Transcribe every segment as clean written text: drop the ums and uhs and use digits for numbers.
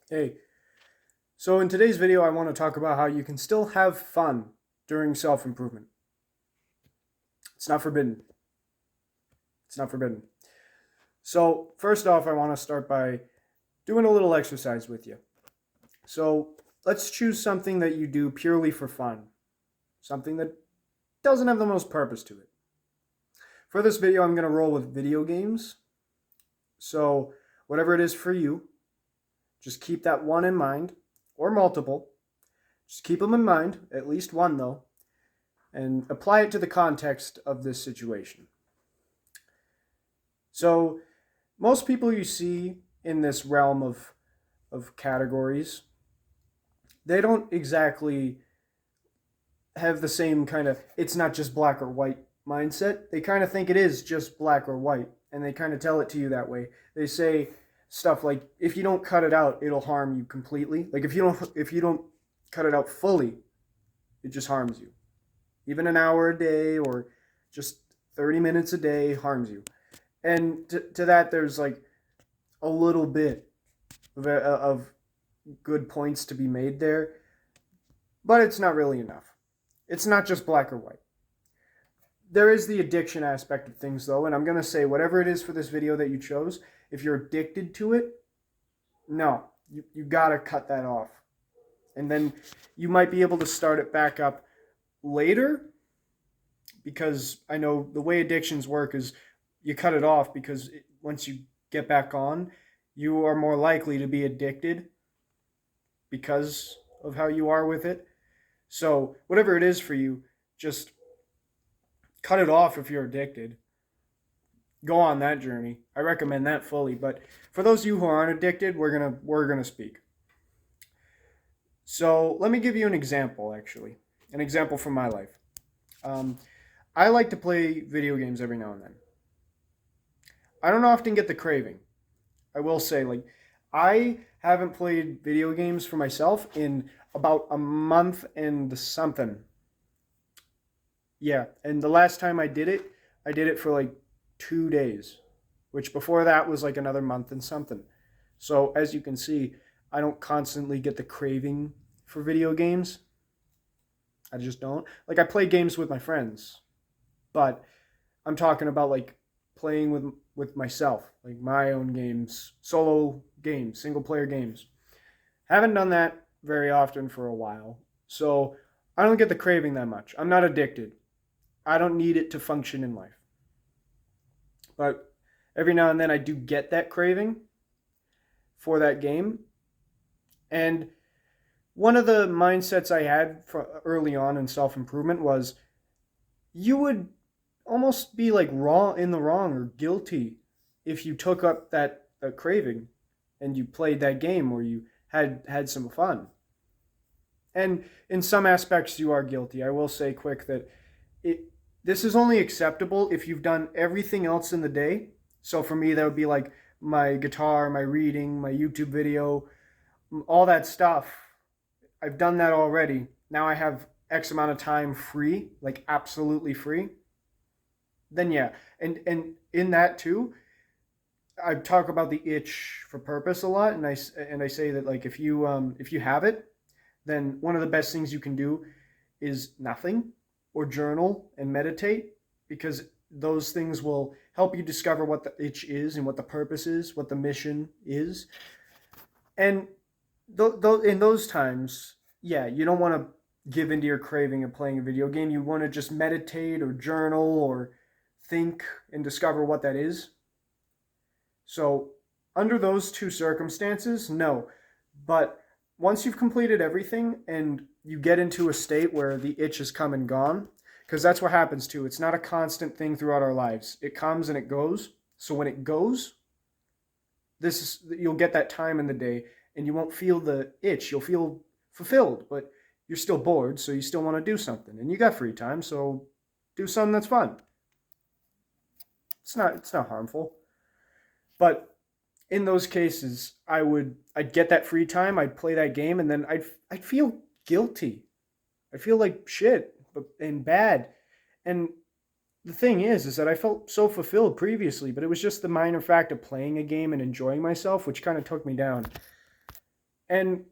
Hey, so in today's video, I want to talk about how you can still have fun during self-improvement. It's not forbidden. It's not forbidden. So first off, I want to start by doing a little exercise with you. So let's choose something that you do purely for fun, something that doesn't have the most purpose to it. For this video, I'm going to roll with video games. So whatever it is for you, just keep that one in mind, or multiple. Just keep them in mind, at least one though, and apply it to the context of this situation. So, most people you see in this realm of categories, they don't exactly have the same kind of it's not just black or white mindset. They kind of think it is just black or white, and they kind of tell it to you that way. They say stuff like if you don't cut it out, it'll harm you completely. Like if you don't cut it out fully, it just harms you. Even an hour a day or just 30 minutes a day harms you. And to that, there's like a little bit of good points to be made there, but it's not really enough. It's not just black or white. There is the addiction aspect of things, though, and I'm going to say whatever it is for this video that you chose, if you're addicted to it, no, you got to cut that off. And then you might be able to start it back up later, because I know the way addictions work is you cut it off because once you get back on, you are more likely to be addicted because of how you are with it. So, whatever it is for you, just cut it off if you're addicted. Go on that journey. I recommend that fully, but for those of you who aren't addicted, we're going to speak. So, let me give you an example actually. An example from my life. Um, I like to play video games every now and then. I don't often get the craving. I will say, like, I haven't played video games for myself in about a month and something. Yeah, and the last time I did it for like 2 days, which before that was like another month and something. So, as you can see, I don't constantly get the craving for video games. I just don't. Like, I play games with my friends, but I'm talking about like playing with myself, like my own games, solo games, single player games. Haven't done that very often for a while. So I don't get the craving that much. I'm not addicted. I don't need it to function in life. But every now and then I do get that craving for that game. And one of the mindsets I had early on in self improvement was you would almost be like wrong in the wrong or guilty if you took up that craving and you played that game or you had some fun. And in some aspects you are guilty. I will say quick that it this is only acceptable if you've done everything else in the day. So for me that would be like my guitar, my reading, my YouTube video, all that stuff. I've done that already. Now I have X amount of time free, like absolutely free. Then yeah, and in that too, I talk about the itch for purpose a lot, and I say that like if you have it, then one of the best things you can do is nothing or journal and meditate, because those things will help you discover what the itch is and what the purpose is, what the mission is. And in those times, yeah, you don't want to give into your craving of playing a video game. You want to just meditate or journal or think and discover what that is. So, under those two circumstances, no. But once you've completed everything and you get into a state where the itch has come and gone, because that's what happens too. It's not a constant thing throughout our lives. It comes and it goes. So when it goes, you'll get that time in the day and you won't feel the itch. You'll feel fulfilled, but you're still bored, so you still want to do something. And you got free time, so do something that's fun. It's not harmful. But in those cases, I'd get that free time, I'd play that game, and then I'd feel guilty. I feel like shit and bad. And the thing is that I felt so fulfilled previously, but it was just the minor fact of playing a game and enjoying myself, which kind of took me down. And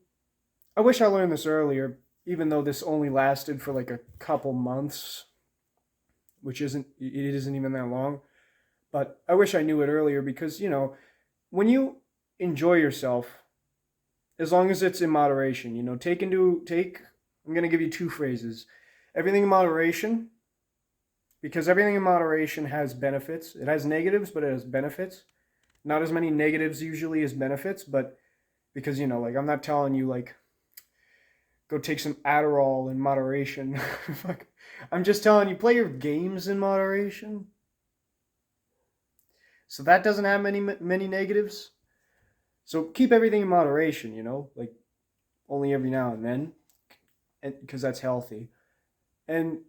I wish I learned this earlier, even though this only lasted for like a couple months, which isn't even that long. But I wish I knew it earlier because, when you enjoy yourself, as long as it's in moderation, I'm going to give you two phrases. Everything in moderation, because everything in moderation has benefits. It has negatives, but it has benefits. Not as many negatives usually as benefits, but because, like I'm not telling you like go take some Adderall in moderation. I'm just telling you play your games in moderation. So that doesn't have many negatives. So keep everything in moderation, like only every now and then, because that's healthy. And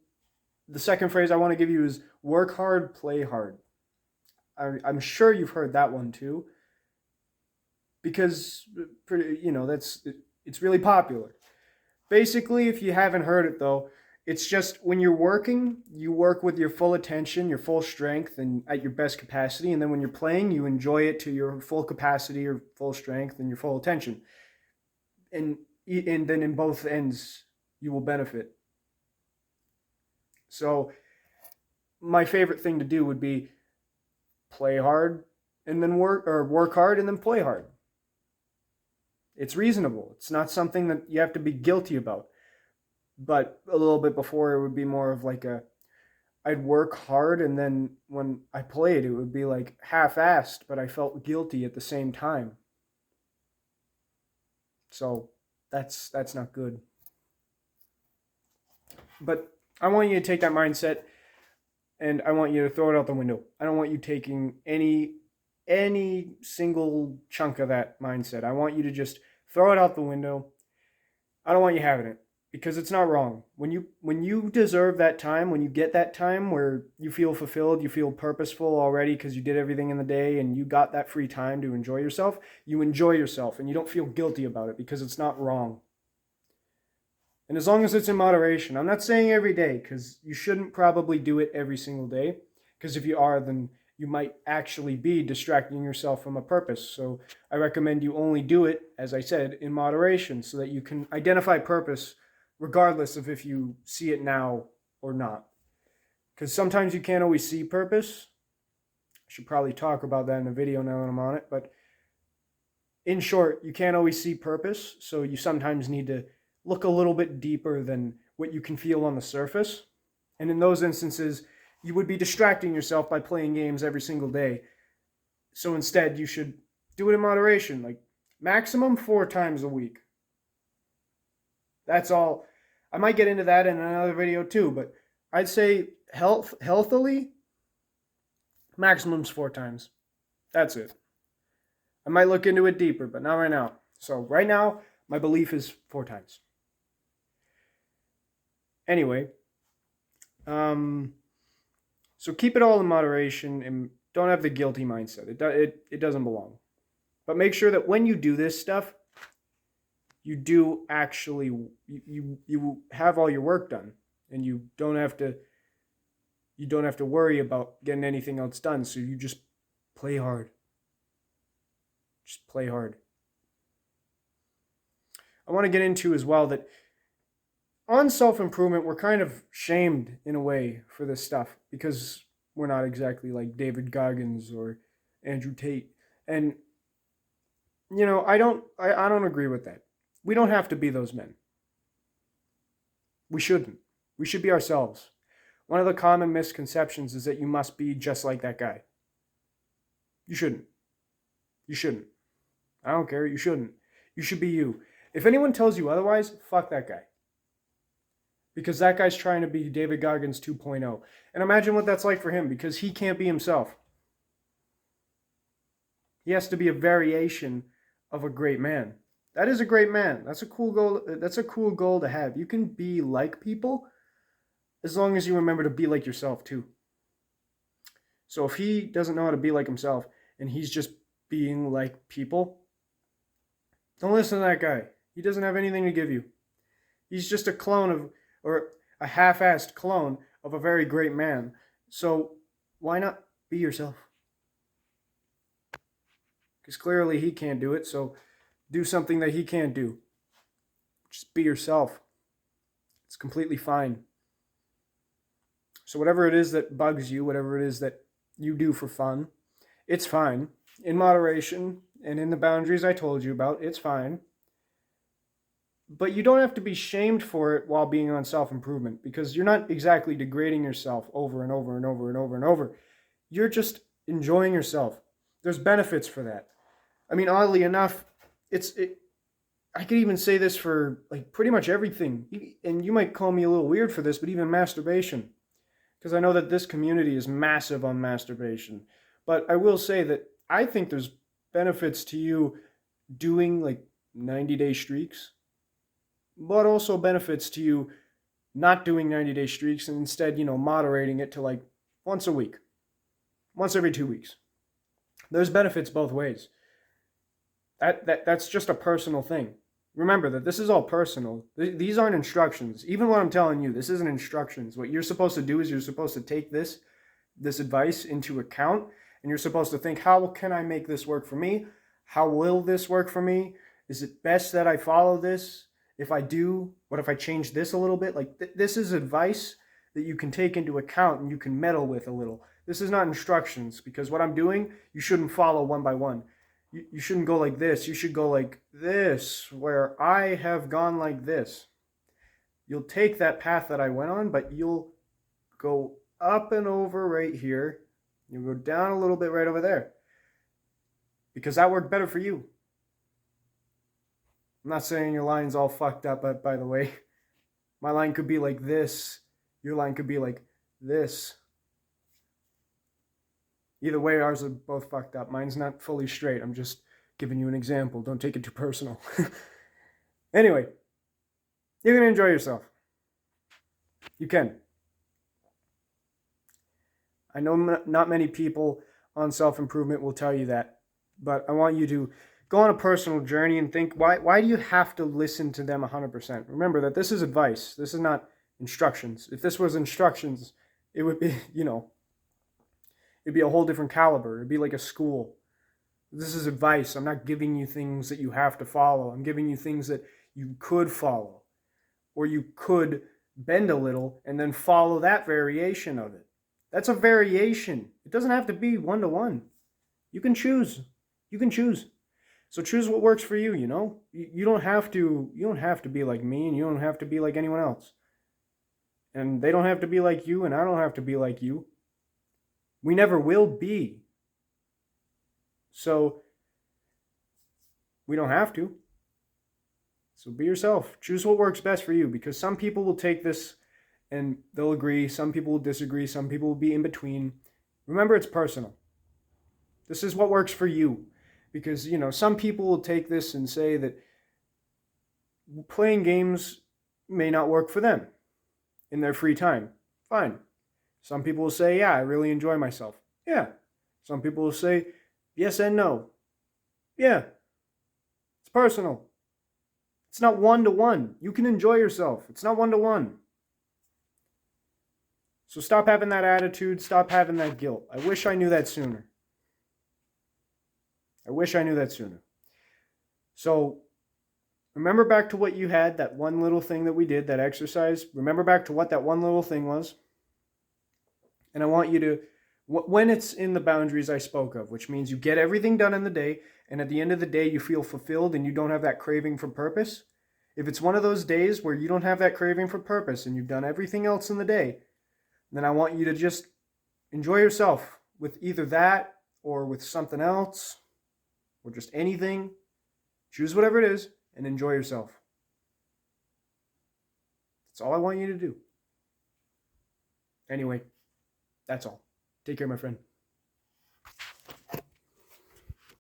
the second phrase I want to give you is work hard, play hard. I'm sure you've heard that one too, because it's really popular. Basically, if you haven't heard it though, it's just when you're working, you work with your full attention, your full strength, and at your best capacity. And then when you're playing, you enjoy it to your full capacity, your full strength, and your full attention. And then in both ends, you will benefit. So my favorite thing to do would be play hard and then work hard and then play hard. It's reasonable. It's not something that you have to be guilty about. But a little bit before, it would be more of like I'd work hard, and then when I played, it would be like half-assed, but I felt guilty at the same time. So that's not good. But I want you to take that mindset, and I want you to throw it out the window. I don't want you taking any single chunk of that mindset. I want you to just throw it out the window. I don't want you having it, because it's not wrong. When you deserve that time, when you get that time where you feel fulfilled, you feel purposeful already because you did everything in the day and you got that free time to enjoy yourself, you enjoy yourself and you don't feel guilty about it because it's not wrong. And as long as it's in moderation, I'm not saying every day, because you shouldn't probably do it every single day, because if you are, then you might actually be distracting yourself from a purpose. So I recommend you only do it, as I said, in moderation, so that you can identify purpose regardless of if you see it now or not. Because sometimes you can't always see purpose. I should probably talk about that in a video now that I'm on it. But in short, you can't always see purpose, so you sometimes need to look a little bit deeper than what you can feel on the surface. And in those instances, you would be distracting yourself by playing games every single day. So instead, you should do it in moderation, like maximum 4 times a week. That's all. I might get into that in another video too, but I'd say healthily, maximum's 4 times. That's it. I might look into it deeper, but not right now. So right now, my belief is 4 times. Anyway, so keep it all in moderation and don't have the guilty mindset. It doesn't belong. But make sure that when you do this stuff, you do actually you have all your work done, and you don't have to worry about getting anything else done. So you just play hard. Just play hard. I want to get into as well that on self-improvement, we're kind of shamed in a way for this stuff because we're not exactly like David Goggins or Andrew Tate. And I don't agree with that. We don't have to be those men. We shouldn't. We should be ourselves. One of the common misconceptions is that you must be just like that guy. You shouldn't. You shouldn't. I don't care. You shouldn't. You should be you. If anyone tells you otherwise, fuck that guy. Because that guy's trying to be David Goggins 2.0. And imagine what that's like for him, because he can't be himself. He has to be a variation of a great man. That is a great man. That's a cool goal. That's a cool goal to have. You can be like people as long as you remember to be like yourself too. So if he doesn't know how to be like himself and he's just being like people, don't listen to that guy. He doesn't have anything to give you. He's just a clone of, or a half-assed clone of a very great man. So why not be yourself? Because clearly he can't do it. So do something that he can't do. Just be yourself. It's completely fine. So whatever it is that bugs you, whatever it is that you do for fun, it's fine. In moderation and in the boundaries I told you about, it's fine. But you don't have to be shamed for it while being on self-improvement, because you're not exactly degrading yourself over and over and over and over and over. You're just enjoying yourself. There's benefits for that. I mean, oddly enough, I could even say this for like pretty much everything. And you might call me a little weird for this, but even masturbation. Because I know that this community is massive on masturbation. But I will say that I think there's benefits to you doing like 90-day streaks, but also benefits to you not doing 90-day streaks and instead, moderating it to like once a week, once every 2 weeks. There's benefits both ways. That's just a personal thing. Remember that this is all personal. These aren't instructions. Even what I'm telling you, this isn't instructions. What you're supposed to do is you're supposed to take this advice into account, and you're supposed to think, how can I make this work for me? How will this work for me? Is it best that I follow this? If I do, what if I change this a little bit? Like this is advice that you can take into account and you can meddle with a little. This is not instructions, because what I'm doing, you shouldn't follow one by one. You shouldn't go like this. You should go like this, where I have gone like this. You'll take that path that I went on, but you'll go up and over right here. You'll go down a little bit right over there, because that worked better for you. I'm not saying your line's all fucked up, but by the way, my line could be like this. Your line could be like this. Either way, ours are both fucked up. Mine's not fully straight. I'm just giving you an example. Don't take it too personal. Anyway, you're going to enjoy yourself. You can. I know not many people on self-improvement will tell you that, but I want you to go on a personal journey and think, why do you have to listen to them 100%? Remember that this is advice. This is not instructions. If this was instructions, it would be, it'd be a whole different caliber. It'd be like a school. This is advice. I'm not giving you things that you have to follow. I'm giving you things that you could follow, or you could bend a little and then follow that variation of it. That's a variation. It doesn't have to be one-to-one. You can choose. You can choose. So choose what works for you, You don't have to be like me, and you don't have to be like anyone else. And they don't have to be like you, and I don't have to be like you. We never will be. So we don't have to. So be yourself. Choose what works best for you, because some people will take this and they'll agree. Some people will disagree. Some people will be in between. Remember, it's personal. This is what works for you. Because, some people will take this and say that playing games may not work for them in their free time. Fine. Some people will say, yeah, I really enjoy myself. Yeah. Some people will say, yes and no. Yeah. It's personal. It's not one-to-one. You can enjoy yourself. It's not one-to-one. So stop having that attitude. Stop having that guilt. I wish I knew that sooner. So remember back to what you had, that one little thing that we did, that exercise. Remember back to what that one little thing was. And I want you to, when it's in the boundaries I spoke of, which means you get everything done in the day, and at the end of the day you feel fulfilled and you don't have that craving for purpose. If it's one of those days where you don't have that craving for purpose and you've done everything else in the day, then I want you to just enjoy yourself with either that or with something else or just anything. Choose whatever it is and enjoy yourself. That's all I want you to do. Anyway, that's all. Take care, my friend.